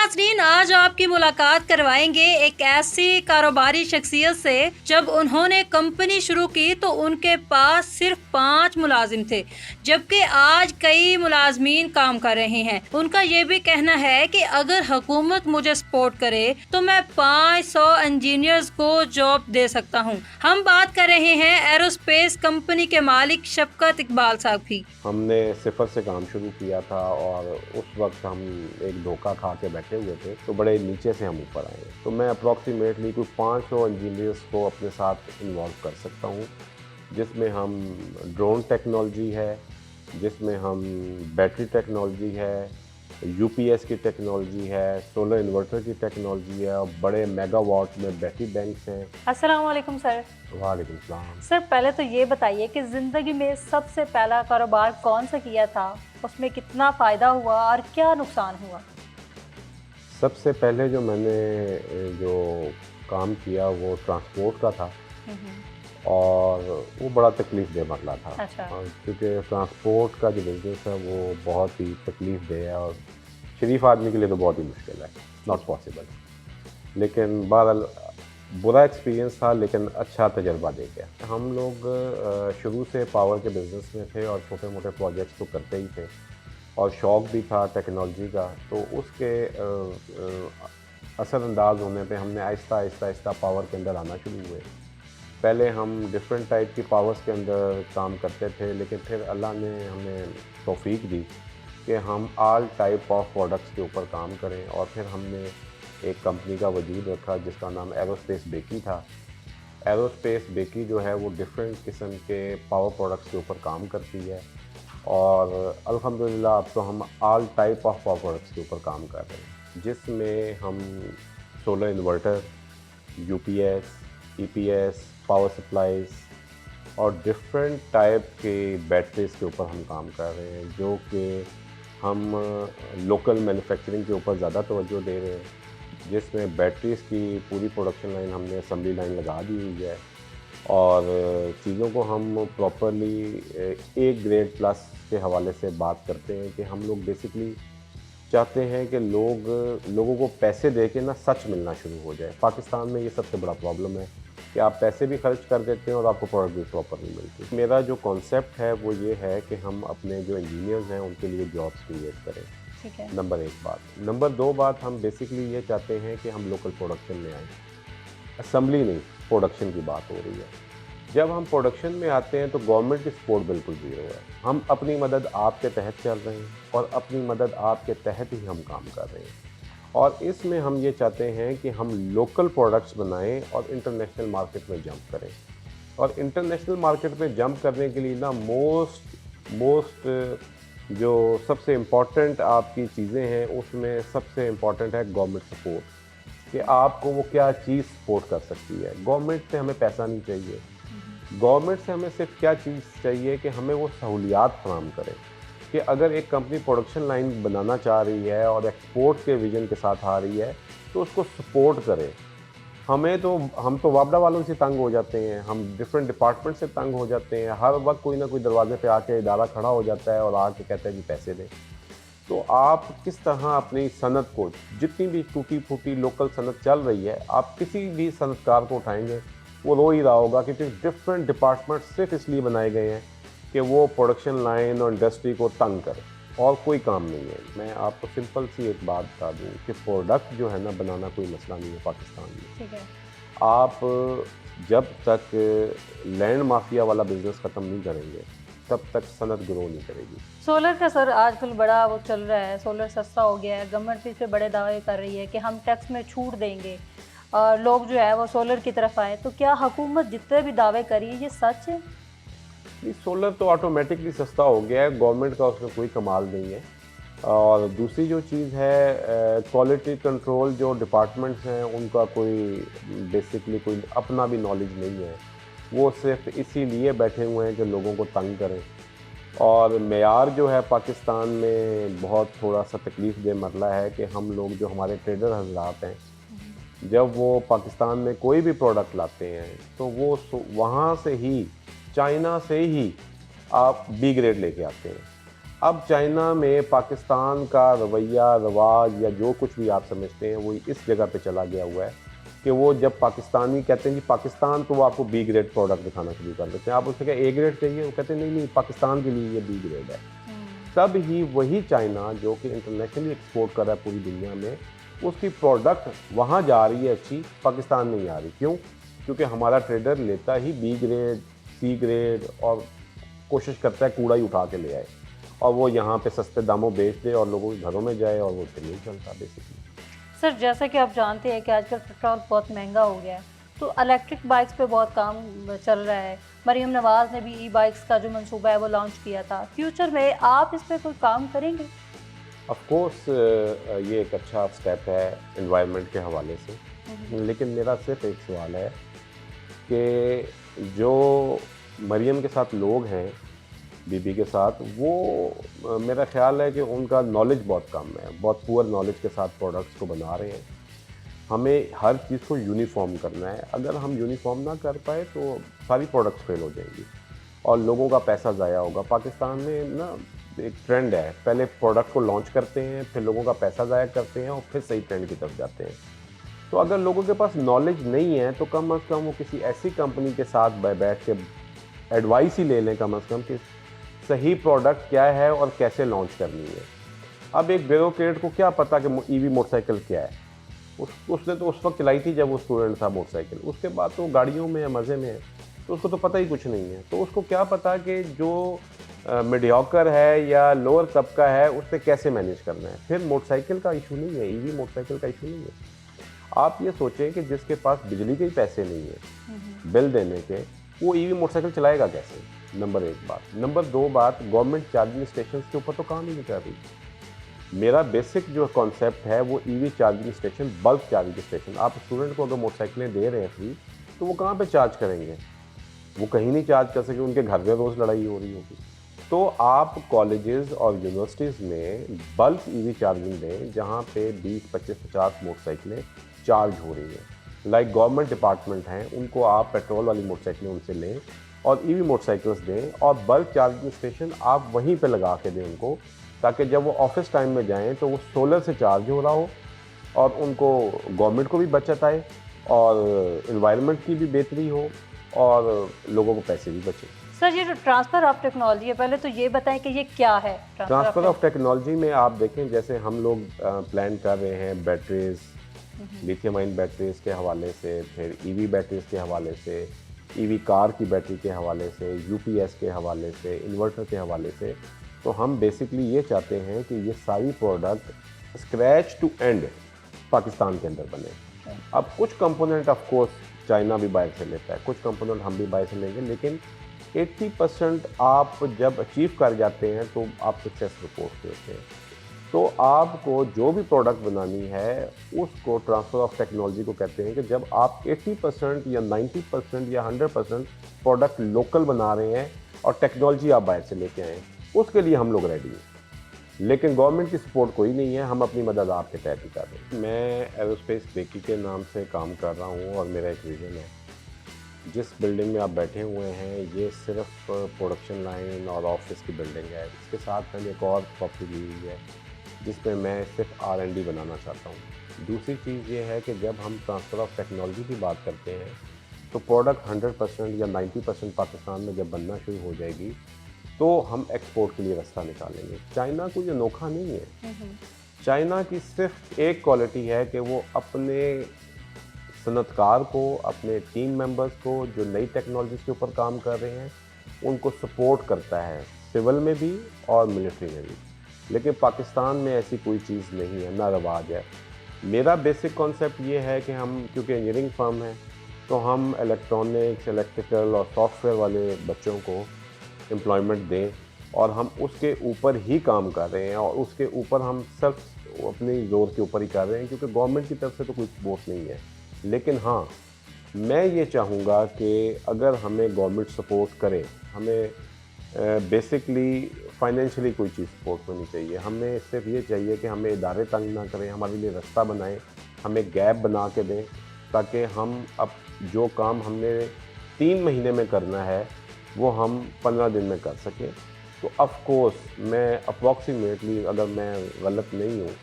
नाज़रीन, आज आपकी मुलाकात करवाएंगे एक ऐसी कारोबारी शख्सियत से। जब उन्होंने कंपनी शुरू की तो उनके पास सिर्फ 5 मुलाजिम थे, जबकि आज कई मुलाजमीन काम कर रहे हैं। उनका ये भी कहना है कि अगर हुकूमत मुझे सपोर्ट करे तो मैं 500 इंजीनियर्स को जॉब दे सकता हूँ। हम बात कर रहे हैं एरोस्पेस कंपनी के मालिक शफकत इकबाल साहब की। हमने सिफर से काम शुरू किया था और उस वक्त हम एक धोखा खा के बैठे हुए थे, तो बड़े नीचे से हम ऊपर आए। तो मैं अप्रॉक्सीमेटली कुछ 500 इंजीनियर्स को अपने साथ इन्वॉल्व कर सकता हूँ, जिसमें हम ड्रोन टेक्नोलॉजी है, जिसमें हम बैटरी टेक्नोलॉजी है, यूपीएस की टेक्नोलॉजी है, सोलर इन्वर्टर की टेक्नोलॉजी है और बड़े मेगावाट में बैटरी बैंक्स हैं। अस्सलाम वालेकुम सर। वालेकुम सलाम। सर, पहले तो ये बताइए कि ज़िंदगी में सबसे पहला कारोबार कौन सा किया था, उसमें कितना फ़ायदा हुआ और क्या नुकसान हुआ? सबसे पहले जो मैंने जो काम किया वो ट्रांसपोर्ट का था और वो बड़ा तकलीफ़ दे मसला था। अच्छा। क्योंकि ट्रांसपोर्ट का जो बिज़नेस है वो बहुत ही तकलीफ़ दे है और शरीफ आदमी के लिए तो बहुत ही मुश्किल है, नॉट पॉसिबल। लेकिन बहरहाल बुरा एक्सपीरियंस था, लेकिन अच्छा तजर्बा दे गया। हम लोग शुरू से पावर के बिज़नेस में थे और छोटे मोटे प्रोजेक्ट्स तो करते ही थे और शौक़ भी था टेक्नोलॉजी का। तो उसके असरअंदाज होने पे हमने आहिस्ता पावर के अंदर आना शुरू हुए। पहले हम डिफरेंट टाइप की पावर्स के अंदर काम करते थे, लेकिन फिर अल्लाह ने हमें तौफीक दी कि हम ऑल टाइप ऑफ प्रोडक्ट्स के ऊपर काम करें और फिर हमने एक कंपनी का वजूद रखा जिसका नाम एरोस्पेस बेकी था। एरोस्पेस बेकी जो है वो डिफरेंट किस्म के पावर प्रोडक्ट्स के ऊपर काम करती है और अल्हम्दुलिल्लाह अब तो हम all type of power products के ऊपर काम कर रहे हैं, जिसमें हम solar inverter, UPS, EPS, power supplies और डिफरेंट टाइप के बैटरीज़ के ऊपर हम काम कर रहे हैं, जो कि हम लोकल मैन्युफैक्चरिंग के ऊपर ज़्यादा तवज्जो दे रहे हैं, जिसमें बैटरीज़ की पूरी प्रोडक्शन लाइन हमने असेंबली लाइन लगा दी हुई है और चीज़ों को हम प्रॉपरली ए ग्रेड प्लस के हवाले से बात करते हैं कि हम लोग बेसिकली चाहते हैं कि लोगों को पैसे दे के ना सच मिलना शुरू हो जाए। पाकिस्तान में ये सबसे बड़ा प्रॉब्लम है कि आप पैसे भी खर्च कर देते हैं और आपको प्रोडक्ट भी प्रॉपर नहीं मिलती। मेरा जो कॉन्सेप्ट है वो ये है कि हम अपने जो इंजीनियर्स हैं उनके लिए जॉब्स क्रिएट करें। ठीक है। नंबर 1 बात। नंबर 2 बात, हम बेसिकली ये चाहते हैं कि हम लोकल प्रोडक्शन में आएँ। असेंबली नहीं, प्रोडक्शन की बात हो रही है। जब हम प्रोडक्शन में आते हैं तो गवर्नमेंट की सपोर्ट बिल्कुल ज़ीरो है। हम अपनी मदद आपके तहत चल रहे हैं और अपनी मदद आपके तहत ही हम काम कर रहे हैं और इसमें हम ये चाहते हैं कि हम लोकल प्रोडक्ट्स बनाएं और इंटरनेशनल मार्केट में जंप करें। और इंटरनेशनल मार्केट में जंप करने के लिए ना मोस्ट जो सबसे इम्पॉर्टेंट आपकी चीज़ें हैं उसमें सबसे इम्पॉर्टेंट है गवर्नमेंट सपोर्ट, कि आपको वो क्या चीज़ सपोर्ट कर सकती है। गवर्नमेंट से हमें पैसा नहीं चाहिए, गवर्नमेंट से हमें सिर्फ क्या चीज़ चाहिए कि हमें वो सहूलियात फराहम करें कि अगर एक कंपनी प्रोडक्शन लाइन बनाना चाह रही है और एक्सपोर्ट के विजन के साथ आ रही है तो उसको सपोर्ट करें। हम तो वापडा वालों से तंग हो जाते हैं, हम डिफरेंट डिपार्टमेंट से तंग हो जाते हैं। हर वक्त कोई ना कोई दरवाजे पे आके इदारा खड़ा हो जाता है और आके कहता है जी पैसे दें। तो आप किस तरह अपनी सनत को, जितनी भी टूटी फूटी लोकल सनत चल रही है, आप किसी भी सनतकार को उठाएंगे वो रो ही रहा होगा, क्योंकि डिफरेंट डिपार्टमेंट सिर्फ इसलिए बनाए गए हैं कि वो प्रोडक्शन लाइन और इंडस्ट्री को तंग करे और कोई काम नहीं है। मैं आपको सिंपल सी एक बात बता दूँ कि प्रोडक्ट जो है ना बनाना कोई मसला नहीं है पाकिस्तान में। ठीक है। आप जब तक लैंड माफिया वाला बिजनेस ख़त्म नहीं करेंगे तब तक सनत ग्रो नहीं करेगी। सोलर का सर आजकल बड़ा वो चल रहा है, सोलर सस्ता हो गया है, गवर्नमेंट इस पे बड़े दावे कर रही है कि हम टैक्स में छूट देंगे और लोग जो है वो सोलर की तरफ आए। तो क्या हुकूमत जितने भी दावे करी ये सच है? सोलर तो ऑटोमेटिकली सस्ता हो गया है, गवर्नमेंट का उसमें कोई कमाल नहीं है। और दूसरी जो चीज़ है, क्वालिटी कंट्रोल जो डिपार्टमेंट्स हैं उनका कोई बेसिकली कोई अपना भी नॉलेज नहीं है, वो सिर्फ इसीलिए बैठे हुए हैं कि लोगों को तंग करें। और मेयार जो है पाकिस्तान में बहुत थोड़ा सा तकलीफ़ दे मरला है कि हम लोग जो हमारे ट्रेडर हजरात हैं, जब वो पाकिस्तान में कोई भी प्रोडक्ट लाते हैं तो वो वहाँ से ही, चाइना से ही आप बी ग्रेड लेके आते हैं अब चाइना में पाकिस्तान का रवैया, रवाज या जो कुछ भी आप समझते हैं वो इस जगह पे चला गया हुआ है कि वो जब पाकिस्तानी कहते हैं कि पाकिस्तान, तो वो आपको बी ग्रेड प्रोडक्ट दिखाना शुरू कर देते हैं। आप उससे क्या ए ग्रेड चाहिए, वो कहते हैं नहीं नहीं पाकिस्तान के लिए ये बी ग्रेड है। तब ही वही चाइना जो कि इंटरनेशनली एक्सपोर्ट कर रहा है पूरी दुनिया में, उसकी प्रोडक्ट वहाँ जा रही है अच्छी, पाकिस्तान नहीं आ रही। क्यों? क्योंकि हमारा ट्रेडर लेता ही बी ग्रेड, सी ग्रेड और कोशिश करता है कूड़ा ही उठा के ले आए और वो यहाँ पे सस्ते दामों बेच दे और लोगों के घरों में जाए, और वो फिर नहीं चलता बेसिकली। सर जैसा कि आप जानते हैं कि आजकल पेट्रोल बहुत महंगा हो गया है, तो इलेक्ट्रिक बाइक्स पे बहुत काम चल रहा है। मरीम नवाज़ ने भी ई बाइक्स का जो मंसूबा है वो लॉन्च किया था। फ्यूचर में आप इस पे कोई काम करेंगे? ऑफ कोर्स ये एक अच्छा स्टेप है एनवायरनमेंट के हवाले से, लेकिन मेरा सिर्फ एक सवाल है कि जो मरियम के साथ लोग हैं, बीबी के साथ, वो मेरा ख्याल है कि उनका नॉलेज बहुत कम है, बहुत पुअर नॉलेज के साथ प्रोडक्ट्स को बना रहे हैं। हमें हर चीज़ को यूनिफॉर्म करना है। अगर हम यूनिफॉर्म ना कर पाए तो सारी प्रोडक्ट्स फेल हो जाएंगी और लोगों का पैसा ज़ाया होगा। पाकिस्तान में ना एक ट्रेंड है, पहले प्रोडक्ट को लॉन्च करते हैं, फिर लोगों का पैसा ज़ाया करते हैं और फिर सही ट्रेंड की तरफ जाते हैं। तो अगर लोगों के पास नॉलेज नहीं है तो कम अज़ कम वो किसी ऐसी कंपनी के साथ बैठ के एडवाइस ही ले लें कम अज़ कम कि सही प्रोडक्ट क्या है और कैसे लॉन्च करनी है। अब एक ब्यूरोक्रेट को क्या पता कि ईवी मोटरसाइकिल क्या है? उसने तो उस वक्त चलाई थी जब वो स्टूडेंट था मोटरसाइकिल, उसके बाद तो गाड़ियों में है, मज़े में है, तो उसको तो पता ही कुछ नहीं है। तो उसको क्या पता कि जो मीडियोकर है या लोअर तबका है उससे कैसे मैनेज करना है। फिर मोटरसाइकिल का इशू नहीं है, ईवी मोटरसाइकिल का इशू नहीं है। आप ये सोचें कि जिसके पास बिजली के ही पैसे नहीं है बिल देने के, वो ईवी मोटरसाइकिल चलाएगा कैसे? नंबर एक बात। नंबर दो बात, गवर्नमेंट चार्जिंग स्टेशन के ऊपर तो काम ही नहीं कर रही। मेरा बेसिक जो कॉन्सेप्ट है वो EV charging station, bulk charging station. आप स्टूडेंट को अगर मोटरसाइकिलें दे रहे हैं फ्री, तो वो कहाँ पे चार्ज करेंगे? वो कहीं नहीं चार्ज कर सके, उनके घर में रोज़ लड़ाई हो रही होगी। तो आप कॉलेजेस और यूनिवर्सिटीज़ में बल्क ईवी चार्जिंग दें, जहाँ पे 20, 25, 50 मोटरसाइकिलें चार्ज हो रही हैं। लाइक गवर्नमेंट डिपार्टमेंट हैं, उनको आप पेट्रोल वाली मोटरसाइकिलें उनसे लें और ईवी मोटरसाइकिल्स दें, और बल्क चार्जिंग स्टेशन आप वहीं पे लगा के दें उनको, ताकि जब वो ऑफिस टाइम में जाएं तो वो सोलर से चार्ज हो रहा हो और उनको गवर्नमेंट को भी बचत आए और एनवायरनमेंट की भी बेहतरी हो और लोगों को पैसे भी बचे। सर ये जो ट्रांसफ़र ऑफ टेक्नोलॉजी है, पहले तो ये बताएं कि ये क्या है ट्रांसफ़र ऑफ टेक्नोलॉजी में आप देखें, जैसे हम लोग प्लान कर रहे हैं बैटरीज, लिथियम आयन बैटरीज के हवाले से, फिर ईवी बैटरीज के हवाले से, ईवी कार की बैटरी के हवाले से, यूपीएस के हवाले से, इन्वर्टर के हवाले से। तो हम बेसिकली ये चाहते हैं कि ये सारी product scratch to end Pakistan के अंदर बने। अब कुछ कंपोनेंट ऑफ कोर्स चाइना भी बाहर से लेता है, कुछ कंपोनेंट हम भी बाहर से लेंगे, लेकिन 80% आप जब अचीव कर जाते हैं तो आप सक्सेस रिपोर्ट देते हैं। तो आपको जो भी प्रोडक्ट बनानी है उसको ट्रांसफ़र ऑफ टेक्नोलॉजी को कहते हैं कि जब आप 80% या 90% या 100% प्रोडक्ट लोकल बना रहे हैं और टेक्नोलॉजी आप बाहर से लेके आए, उसके लिए हम लोग रेडी हैं। लेकिन गवर्नमेंट की सपोर्ट कोई नहीं है, हम अपनी मदद आपके तहत ही कर रहे हैं। मैं एरोस्पेस बेकी के नाम से काम कर रहा हूँ और मेरा एक विज़न है। जिस बिल्डिंग में आप बैठे हुए हैं ये सिर्फ प्रोडक्शन लाइन और ऑफिस की बिल्डिंग है। इसके साथ मैंने एक और प्रॉपर्टी ली हुई है जिसमें मैं सिर्फ R&D बनाना चाहता हूँ। दूसरी चीज़ ये है कि जब हम ट्रांसफ़र ऑफ टेक्नोलॉजी की बात करते हैं तो प्रोडक्ट 100% या 90% पाकिस्तान में जब बनना शुरू हो जाएगी तो हम एक्सपोर्ट के लिए रास्ता निकालेंगे। चाइना कोई अनोखा नहीं है। चाइना की सिर्फ एक क्वालिटी है कि वो अपने सनतकार को, अपने टीम मेंबर्स को जो नई टेक्नोलॉजीज़ के ऊपर काम कर रहे हैं उनको सपोर्ट करता है, सिविल में भी और मिलिट्री में भी। लेकिन पाकिस्तान में ऐसी कोई चीज़ नहीं है, ना रवाज है। मेरा बेसिक कॉन्सेप्ट ये है कि हम क्योंकि इंजीनियरिंग फर्म है तो हम इलेक्ट्रॉनिक्स, इलेक्ट्रिकल और सॉफ्टवेयर वाले बच्चों को एम्प्लॉयमेंट दें और हम उसके ऊपर ही काम कर रहे हैं और उसके ऊपर हम सिर्फ अपनी ज़ोर के ऊपर ही कर रहे हैं, क्योंकि गवर्नमेंट की तरफ से तो कोई सपोर्ट नहीं है। लेकिन हाँ, मैं ये चाहूँगा कि अगर हमें गवर्नमेंट सपोर्ट करे, हमें बेसिकली फाइनेंशियली कोई चीज़ सपोर्ट होनी चाहिए। हमें सिर्फ ये चाहिए कि हमें इदारे तंग ना करें, हमारे लिए रास्ता बनाएं, हमें गैप बना के दें ताकि हम अब जो काम हमने 3 महीने में करना है वो हम 15 दिन में कर सकें। तो ऑफ कोर्स मैं अप्रॉक्सीमेटली, अगर मैं गलत नहीं हूँ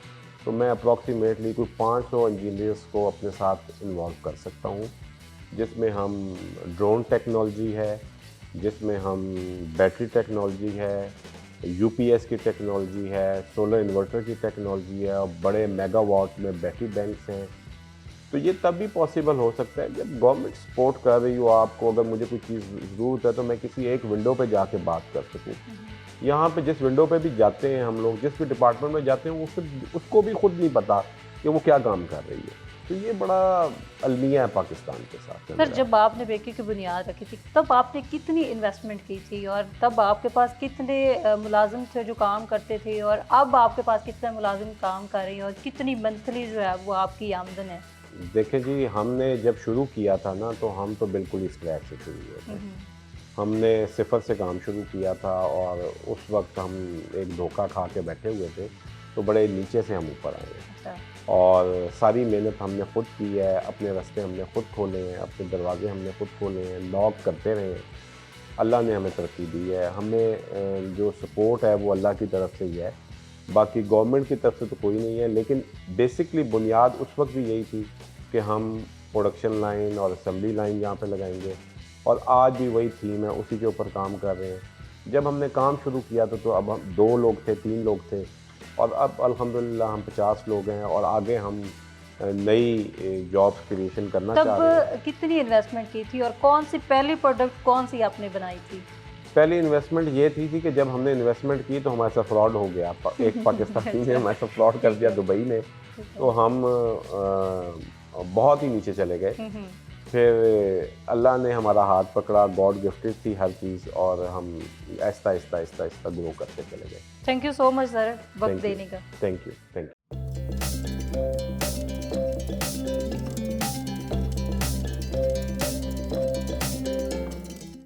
तो मैं अप्रॉक्सीमेटली कोई 500 इंजीनियर्स को अपने साथ इन्वॉल्व कर सकता हूँ, जिसमें हम ड्रोन टेक्नोलॉजी है, जिसमें हम बैटरी टेक्नोलॉजी है, यूपीएस की टेक्नोलॉजी है, सोलर इन्वर्टर की टेक्नोलॉजी है और बड़े मेगावाट में बैटरी बैंक्स हैं। तो ये तब भी पॉसिबल हो सकता है जब गवर्नमेंट सपोर्ट कर रही हो आपको। अगर मुझे कोई चीज़ ज़रूरत है तो मैं किसी एक विंडो पे जाके बात कर सकूँ। यहाँ पे जिस विंडो पे भी जाते हैं हम लोग, जिस भी डिपार्टमेंट में जाते हैं, वो फिर उसको भी खुद नहीं पता कि वो क्या काम कर रही है। तो ये बड़ा अलमिया है पाकिस्तान के साथ। सर, जब आपने बेकरी की बुनियाद रखी थी तब आपने कितनी इन्वेस्टमेंट की थी और तब आपके पास कितने मुलाजिम थे जो काम करते थे, और अब आपके पास कितने मुलाजिम काम कर रहे हैं और कितनी मंथली जो है वो आपकी आमदन है? देखें जी, हमने जब शुरू किया था ना तो हम तो बिल्कुल ही स्क्रैच से शुरू हुए थे। हमने सिफर से काम शुरू किया था और उस वक्त हम एक धोखा खा के बैठे हुए थे, तो बड़े नीचे से हम ऊपर आए हैं। अच्छा। और सारी मेहनत हमने खुद की है, अपने रास्ते हमने खुद खोले हैं, अपने दरवाजे हमने खुद खोले हैं, नॉक करते रहे हैं। अल्लाह ने हमें तरक्की दी है। हमें जो सपोर्ट है वो अल्लाह की तरफ से ही है, बाकी गवर्नमेंट की तरफ से तो कोई नहीं है। लेकिन बेसिकली बुनियाद उस वक्त भी यही थी कि हम प्रोडक्शन लाइन और असेंबली लाइन यहाँ पे लगाएंगे, और आज भी वही थीम है, उसी के ऊपर काम कर रहे हैं। जब हमने काम शुरू किया था तो अब हम 2 लोग थे, 3 लोग थे, और अब अल्हम्दुलिल्लाह हम 50 लोग हैं और आगे हम नई जॉब्स क्रिएशन करना चाह रहे हैं। तब कितनी इन्वेस्टमेंट की थी और कौन सी पहली प्रोडक्ट कौन सी आपने बनाई थी? पहली इन्वेस्टमेंट ये थी कि जब हमने इन्वेस्टमेंट की तो हमारे साथ फ्रॉड हो गया। एक पाकिस्तानी ने हमारे साथ फ्रॉड कर दिया दुबई में, तो हम बहुत ही नीचे चले गए। फिर अल्लाह ने हमारा हाथ पकड़ा, गॉड गिफ्टेड थी हर चीज़, और हम आहिस्ता आहिस्ता ग्रो करते चले गए। Thank you so much sir, वक्त देने का। Thank you.